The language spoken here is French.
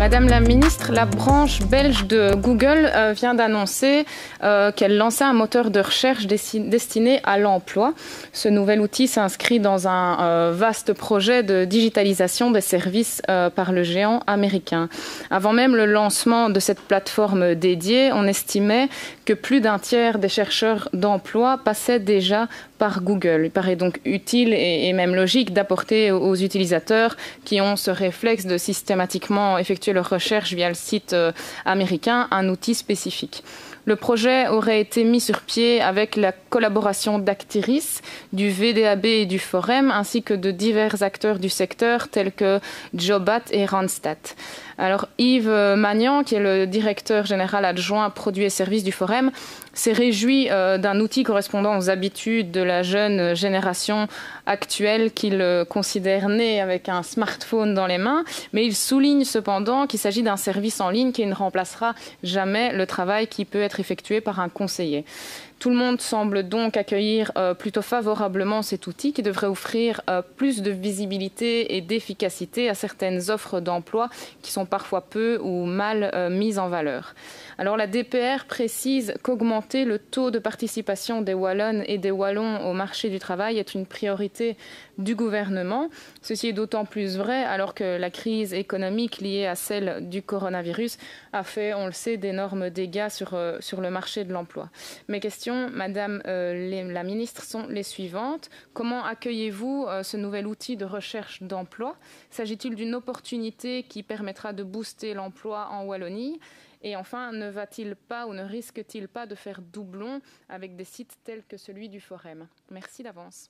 Madame la ministre, la branche belge de Google vient d'annoncer qu'elle lançait un moteur de recherche destiné à l'emploi. Ce nouvel outil s'inscrit dans un vaste projet de digitalisation des services par le géant américain. Avant même le lancement de cette plateforme dédiée, on estimait que plus d'un tiers des chercheurs d'emploi passaient déjà par Google. Il paraît donc utile et même logique d'apporter aux utilisateurs qui ont ce réflexe de systématiquement effectuer leurs recherches via le site américain un outil spécifique. Le projet aurait été mis sur pied avec la collaboration d'Actiris, du VDAB et du Forum, ainsi que de divers acteurs du secteur tels que Jobat et Randstad. Alors Yves Magnan, qui est le directeur général adjoint produits et services du Forum, s'est réjoui d'un outil correspondant aux habitudes de la jeune génération actuelle qu'il considère né avec un smartphone dans les mains, mais il souligne cependant qu'il s'agit d'un service en ligne qui ne remplacera jamais le travail qui peut être effectué par un conseiller. Tout le monde semble donc accueillir plutôt favorablement cet outil qui devrait offrir plus de visibilité et d'efficacité à certaines offres d'emploi qui sont parfois peu ou mal mises en valeur. Alors la DPR précise qu'augmenter le taux de participation des Wallonnes et des Wallons au marché du travail est une priorité du gouvernement. Ceci est d'autant plus vrai alors que la crise économique liée à celle du coronavirus a fait, on le sait, d'énormes dégâts sur le marché de l'emploi. Mes questions, Madame la ministre, sont les suivantes. Comment accueillez-vous ce nouvel outil de recherche d'emploi? S'agit-il d'une opportunité qui permettra de booster l'emploi en Wallonie? Et enfin, ne va-t-il pas ou ne risque-t-il pas de faire doublon avec des sites tels que celui du Forum? Merci d'avance.